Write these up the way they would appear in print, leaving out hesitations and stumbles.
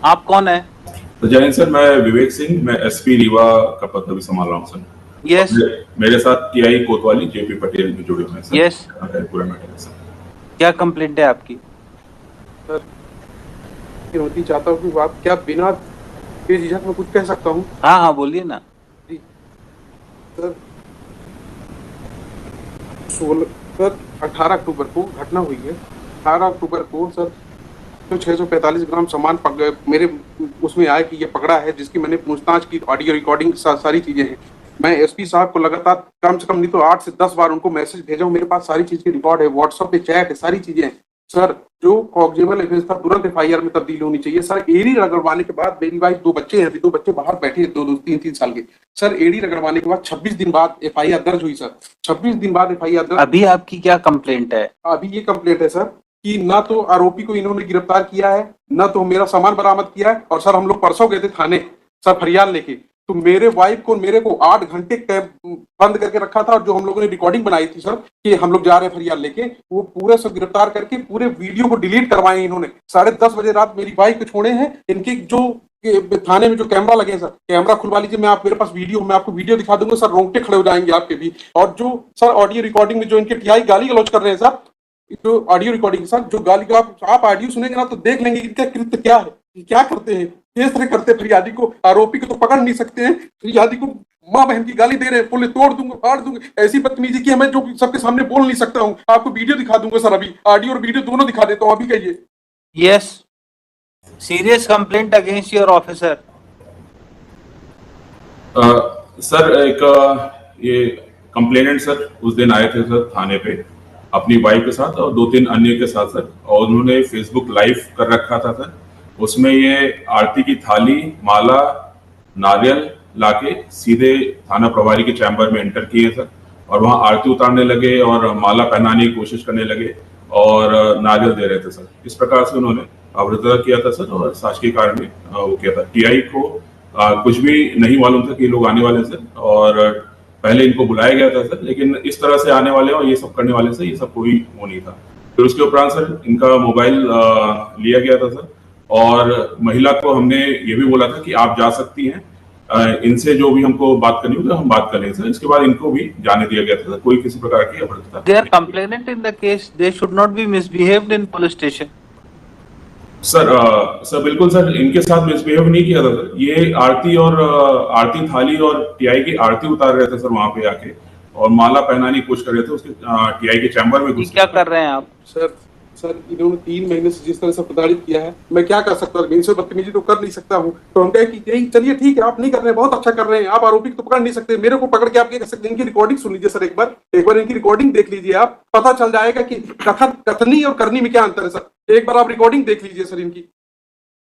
आप कौन है? तो जय हिंद सर, मैं विवेक सिंह, मैं एसपी रीवा का पद अभी संभाल रहा हूँ सर। यस मेरे साथ टीआई कोतवाली जेपी पटेल भी जुड़े हुए हैं सर। यस, पूरा मैटर है सर। क्या कंप्लेंट है आपकी? सर चुनौती चाहता हूँ कि आप क्या बिना बेझिझक में कुछ कह सकता हूँ? हाँ हाँ, बोलिए ना। जी सर, 18 अक्टूबर को घटना हुई है। 18 अक्टूबर को सर तो 645 ग्राम सामान मेरे उसमें आया कि ये पकड़ा है, जिसकी मैंने पूछताछ की, ऑडियो रिकॉर्डिंग सारी चीजें हैं। मैं एसपी साहब को लगातार कम से कम नहीं तो 8 से 10 बार उनको मैसेज भेजा हूं, मेरे पास सारी चीज की रिकॉर्ड है, व्हाट्सएप पे चैट है, सारी चीजें हैं। सर जो कॉग्जेबल एफेंस था तुरंत एफआईआर में तब्दील होनी चाहिए। सर एडी रगड़वाने के बाद, मेरी वाइफ 2 बच्चे हैं, अभी 2 बच्चे बाहर बैठे हैं, 2-3 साल के। सर एडी रगड़वाने के बाद 26 दिन बाद एफआईआर दर्ज हुई सर। 26 दिन बाद एफआईआर दर्ज। अभी आपकी क्या कंप्लेंट है? अभी ये कंप्लेंट है सर कि ना तो आरोपी को इन्होंने गिरफ्तार किया है, ना तो मेरा सामान बरामद किया है। और सर हम लोग परसों गए थे थाने सर फरियाद लेके, तो मेरे वाइफ को मेरे को 8 घंटे बंद करके रखा था। और जो हम लोगों ने रिकॉर्डिंग बनाई थी सर कि हम लोग जा रहे हैं फरियाद लेके, वो पूरे सब गिरफ्तार करके पूरे वीडियो को डिलीट करवाए इन्होंने। 10:30 बजे रात मेरी वाइफ को छोड़े हैं। इनके जो थाने में जो कैमरा लगे हैं सर, कैमरा खुलवा लीजिए, मैं आप मेरे पास वीडियो, मैं आपको वीडियो दिखा दूंगा सर, रोंगटे खड़े हो जाएंगे आपके भी। और जो सर ऑडियो रिकॉर्डिंग में जो इनके टीआई गाली गलौज कर रहे हैं सर, जो ऑडियो रिकॉर्डिंग सर, जो गाली का आप ऑडियो सुनेंगे ना तो देख लेंगे इनका कृत्य क्या है, क्या करते हैं, किस तरह करते हैं। फरियादी को, आरोपी को तो पकड़ नहीं सकते हैं, फरियादी को माँ बहन की गाली दे रहे हैं, बोले तोड़ दूंगा फाड़ दूंगा, ऐसी बदतमीजी की है मैं जो सबके सामने बोल नहीं सकता हूँ। आपको वीडियो दिखा दूंगा सर, अभी ऑडियो और वीडियो दोनों दिखा देता हूँ, अभी कहिए। Yes, serious complaint against your officer. Sir एक ये कंप्लेनेंट सर उस दिन आए थे सर थाने पे अपनी वाइफ के साथ और 2-3 अन्य के साथ सर, और उन्होंने फेसबुक लाइव कर रखा था सर। उसमें ये आरती की थाली, माला, नारियल लाके सीधे थाना प्रभारी के चैम्बर में एंटर किए सर, और वहां आरती उतारने लगे और माला पहनाने की कोशिश करने लगे और नारियल दे रहे थे सर। इस प्रकार से उन्होंने अभद्रता किया था सर, और शासकीय कारण में वो किया था। टीआई को कुछ भी नहीं मालूम था कि ये लोग आने वाले सर, और पहले इनको बुलाया गया था सर, लेकिन इस तरह से आने वाले और ये सब करने वाले सर, ये सब कोई वो नहीं था। फिर उसके उपरांत सर इनका मोबाइल लिया गया था सर, और महिला को हमने ये भी बोला था कि आप जा सकती हैं, इनसे जो भी हमको बात करनी होगी हम बात कर लेंगे सर। इसके बाद इनको भी जाने दिया गया था, कोई किसी प्रकार की अभद्रता। They are complainant in the case. They should not be misbehaved in police station. Sir बिल्कुल सर, इनके साथ मिसबिहेव नहीं किया था सर। ये आरती और आरती थाली और टीआई की आरती उतार रहे थे सर वहां पे आके, और माला पहनाने की कोशिश कर रहे थे उसके टीआई के चैम्बर में घुस। क्या कर रहे हैं आप? सर इन्होंने 3 महीने से जिस तरह से प्रताड़ित किया है, मैं क्या कर सकता हूँ, इनसे बदतमीजी तो कर नहीं सकता हूँ। तो हम कहे कि यही चलिए ठीक है, आप नहीं कर रहे हैं, बहुत अच्छा कर रहे हैं, आप आरोपी को तो पकड़ नहीं सकते, मेरे को पकड़ के आप क्या कर सकते हैं। इनकी रिकॉर्डिंग सुन लीजिए सर, एक बार इनकी रिकॉर्डिंग देख लीजिए, आप पता चल जाएगा कि कथनी और करनी में क्या अंतर है सर। एक बार आप रिकॉर्डिंग देख लीजिए सर इनकी।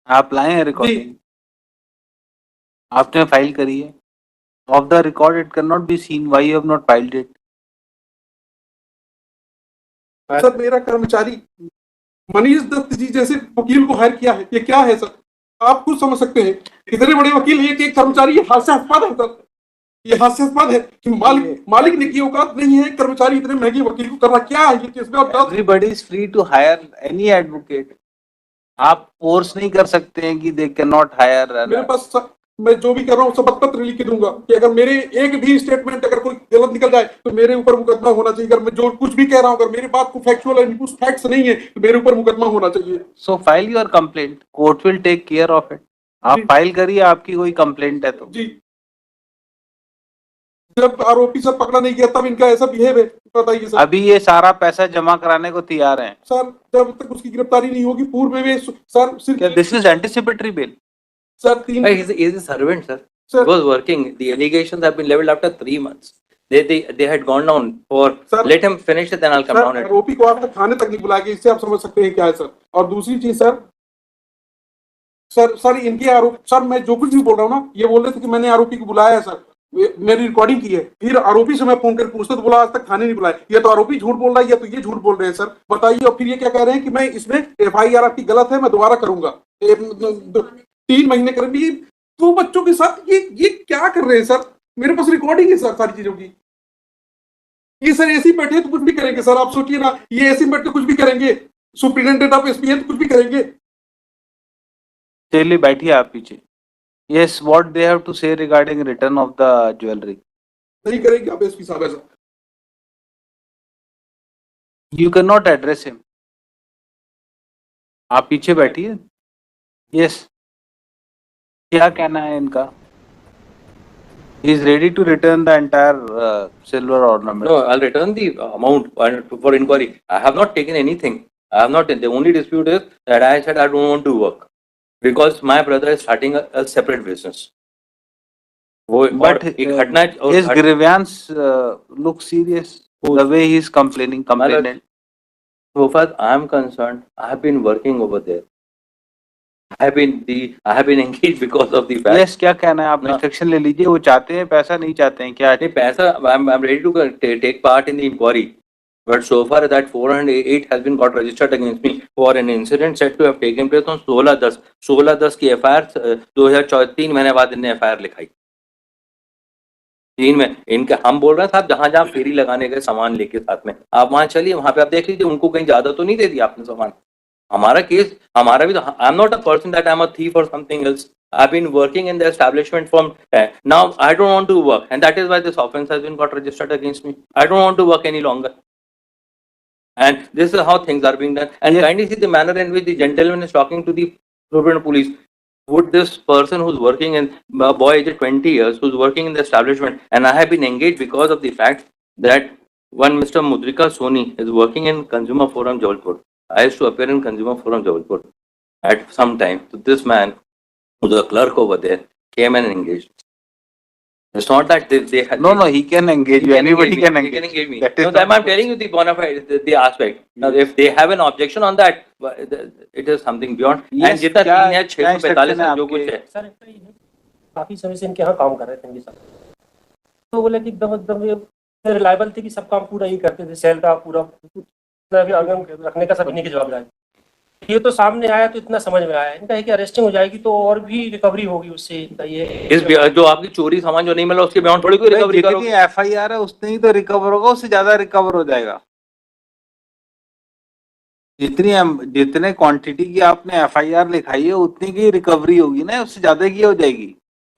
आप लाए हैं रिकॉर्डिंग? आपने फाइल करी है? Of the record it can not be seen, why you have not filed it? Sir मेरा कर्मचारी मनीष दत्त जी जैसे वकील को हायर किया है, ये क्या है सर, आप खुद समझ सकते हैं। इतने बड़े वकील है कि एक कर्मचारी, ये हास्यास्पद है सर, ये हास्यास्पद है कि मालिक ने की औकात नहीं है, कर्मचारी इतने महंगे वकील को कर रहा, क्या है ये केस में। Everybody is free to hire any advocate. आप फोर्स नहीं कर सकते हैं कि दे कैन नॉट हायर। मेरे पास मैं जो भी कर रहा हूँ सब पत्र लिख के दूंगा कि अगर मेरे एक भी स्टेटमेंट अगर कोई गलत निकल जाए तो मेरे ऊपर मुकदमा होना चाहिए। अगर मैं जो कुछ भी कह रहा हूँ, अगर मेरी बात को फैक्चुअल है, कुछ फैक्ट्स नहीं है, तो मेरे ऊपर मुकदमा होना चाहिए। So file your complaint, court will take care of it. आप फाइल करिए, आपकी कोई कंप्लेंट है तो। जी, जब आरोपी सर पकड़ा नहीं गया तब इनका ऐसा बिहेव है, बताइए सर। अभी ये सारा पैसा जमा कराने को तैयार हैं सर, जब तक उसकी गिरफ्तारी नहीं होगी पूर्व में सर सिर्फ this is anticipatory bell. Sir 3 He is a servant, sir. He was working. The allegations have been leveled after 3 months. They had gone down for. Sir, let him finish it, then I'll come down. आरोपी को आप थाने तक नहीं बुलाएंगे, इससे आप समझ सकते हैं क्या है सर। और दूसरी चीज सर इनके आरोप, सर मैं जो कुछ भी बोल रहा हूँ ना, ये बोल रहे थे कि मैंने आरोपी को बुलाया है सर, मेरी रिकॉर्डिंग की है। फिर आरोपी से मैं फोन कर पूछता तो बोला आज तक थाने नहीं बुलाया। ये तो आरोपी झूठ बोल रहा है या तो ये झूठ बोल रहे हैं सर, बताइए। और फिर ये क्या कह रहे हैं कि मैं इसमें एफआईआर आपकी गलत है, मैं दोबारा करूंगा। 3 महीने करेंगे 2 बच्चों के साथ, ये क्या कर रहे हैं सर। मेरे पास रिकॉर्डिंग है सर सारी चीजों की। ये सर ऐसे ही बैठे तो कुछ भी करेंगे सर, आप सोचिए ना, ये ऐसे बैठ के कुछ भी करेंगे। सुप्रिटेंडेंट ऑफ एसपी है तो कुछ भी करेंगे। चलिए बैठिए आप पीछे. Yes, what they have to say regarding return of the jewelry? नहीं करेंगे आप एसपी साहब ऐसा. You cannot address him. आप पीछे बैठिए. Yes. क्या कहना है इनका? He is ready to return the entire silver ornament. No, I'll return the amount for inquiry. I have not taken anything. I have not. The only dispute is that I said I don't want to work because my brother is starting a separate business. But his grievance looks serious. The way he is complaining. So far I am concerned, I have been working over there. I have been engaged because of the fact. Yes, क्या कहना है आप? Instruction ले लीजिए. वो चाहते हैं पैसा, नहीं चाहते हैं क्या? नहीं पैसा. I'm ready to take part in the inquiry, but so far that 408 has been got registered against me for an incident said to have taken place on 16/10 की FIR 2003 महीने बाद इनने FIR लिखाई. 3 में इनके हम बोल रहे हैं साहब जहां जहां फेरी लगाने गए सामान लेके साथ में आप वहां चलिए, वहां पे आप देख लीजिए उनको कहीं ज्यादा तो नहीं दे दिया आपने सामान. हमारा केस हमारा भी तो I am not a person that I am a thief और something else. I've been working in the establishment from now. I don't want to work, and that is why this offense has been got registered against me. I don't want to work any longer, and this is how things are being done. And kindly see the manner in which the gentleman is talking to the Superintendent Police. Would this person who's working in a boy aged 20 years who's working in the establishment, and I have been engaged because of the fact that one Mr. Mudrika Soni is working in Consumer Forum Jabalpur. I used to appear in Consumer Forum Jabalpur at some time. So this man, who's a clerk over there, came and engaged. It's not that they had. No, he can engage you. Anybody can engage. He can engage me. That is No, I'm telling you the bona fide, the aspect. Now, if they have an objection on that, it is something beyond. Yes, and जितना क्या- 3 है 645 है जो कुछ है. Sir काफी समय से इनके यहाँ काम कर रहे थे इनके साथ, तो बोले कि एकदम एकदम रिलायबल थे कि सब काम पूरा ही करते थे, सेल का पूरा भी आंगन रखने का सब इन्हीं की जवाबदारी. ये तो सामने आया तो इतना समझ में आया इनका है कि अरेस्टिंग हो जाएगी तो और भी रिकवरी होगी उससे. ये इस जो आपकी चोरी सामान जो नहीं मिला उसके बियॉन्ड थोड़ी कोई रिकवरी करोगे. जितनी FIR है उतनी ही तो रिकवर होगा, उससे ज्यादा रिकवर हो जाएगा. जितने क्वांटिटी की आपने FIR लिखाई है उतनी की रिकवरी होगी ना, उससे ज्यादा की हो जाएगी.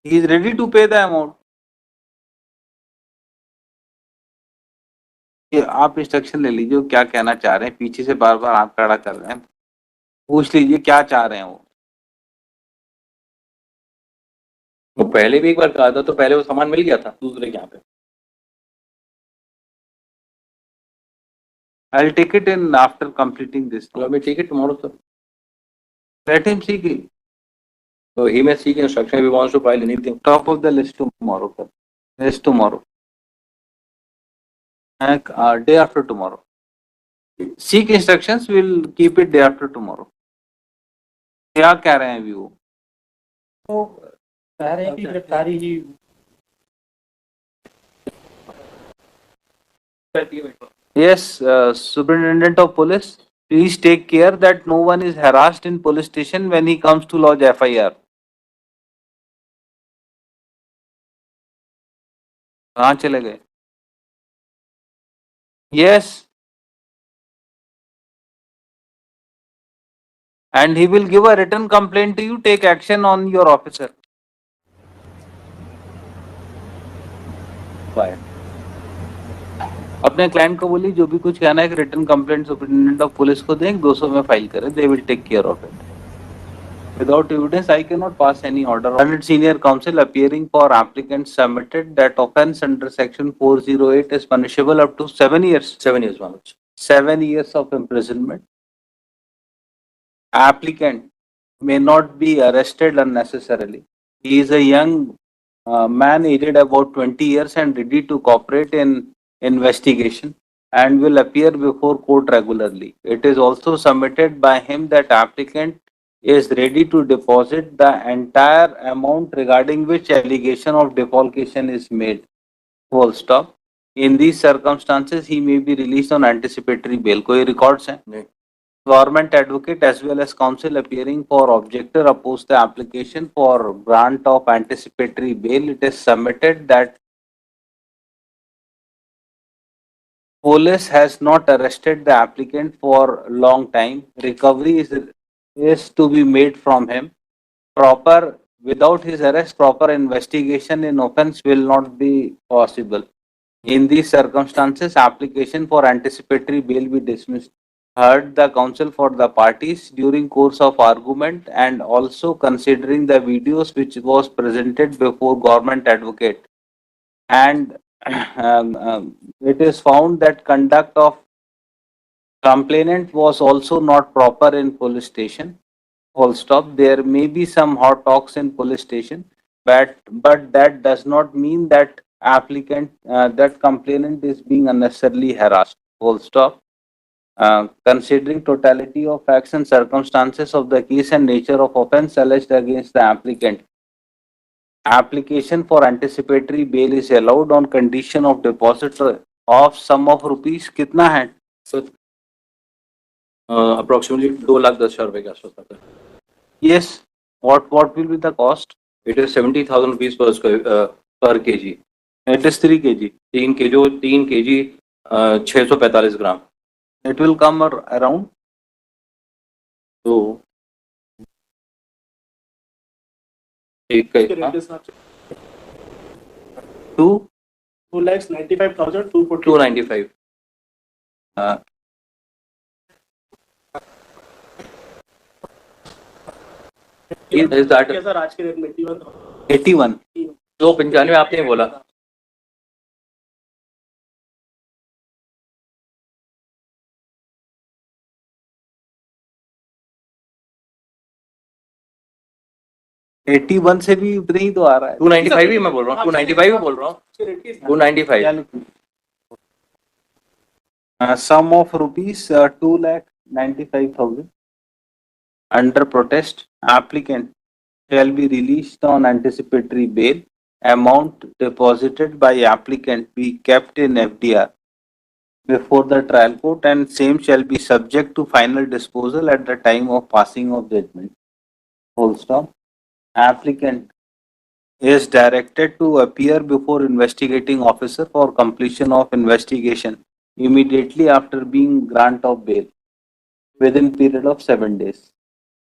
ही इज रेडी टू पे द अमाउंट. आप इंस्ट्रक्शन ले लीजिए क्या कहना चाह रहे हैं. पीछे से बार बार हाथ खड़ा कर रहे हैं, पूछ लीजिए क्या चाह रहे हैं वो पहले भी एक बार कहा था तो पहले वो सामान मिल गया था दूसरे के यहाँ पे. I'll take it in after completing this. Let me take it tomorrow, sir. Let him seek it. So he may seek instruction if he wants to file anything. Top of the list tomorrow. Yes, tomorrow. And day after tomorrow. Seek instructions. We'll keep it day after tomorrow. क्या कह रहे हैं अभी वो? तो कह रहे हैं कि गिरफ्तारी ही. Yes, Superintendent of Police, please take care that no one is harassed in police station when he comes to lodge FIR. कहाँ चले गए? Yes. And he will give a written complaint to you. Take action on your officer. Why? अपने client को बोलिए जो भी कुछ कहना है return complaint superintendent of police को दें, 200 में फाइल करें. They will take care of it. Without evidence, I cannot pass any order. Learned senior counsel appearing for applicant submitted that offence under section 408 is punishable up to 7 years. 7 years, Manoj. 7 years of imprisonment. Applicant may not be arrested unnecessarily. He is a young man aged about 20 years and ready to cooperate in investigation and will appear before court regularly. It is also submitted by him that applicant is ready to deposit the entire amount regarding which allegation of defalcation is made. Full stop. In these circumstances, he may be released on anticipatory bail. कोई records हैं? नहीं. Government advocate as well as counsel appearing for objector oppose the application for grant of anticipatory bail. It is submitted that police has not arrested the applicant for long time. Recovery is to be made from him. without his arrest, proper investigation in offense will not be possible. In these circumstances, application for anticipatory bail be dismissed. Heard the counsel for the parties during course of argument and also considering the videos which was presented before government advocate, and it is found that conduct of complainant was also not proper in police station. Full stop. There may be some hot talks in police station, but that does not mean that that complainant is being unnecessarily harassed. Full stop. Considering totality of facts and circumstances of the case and nature of offence alleged against the applicant, application for anticipatory bail is allowed on condition of deposit of sum of rupees. कितना है? So, approximately 2,10,000 रुपए के आसपास आता है. Yes. What will be the cost? It is 70,000 rupees per kg. It is 3 kg. 3 kg 645 gram. It will come around. तो एक का 2,95,240. 295. Is that सर आज के रेट में 81 81. 295 आपने बोला. एटी वन से भी उतना ही तो आ रहा है. 295 ही मैं बोल रहा हूँ. 295 ही बोल रहा हूँ. 295. Sum of rupees 2,95,000 under protest. Applicant shall be released on anticipatory bail. Amount deposited by applicant be kept in FDR before the trial court, and same shall be subject to final disposal at the time of passing of judgment. Full stop. Applicant is directed to appear before investigating officer for completion of investigation immediately after being grant of bail within period of 7 days.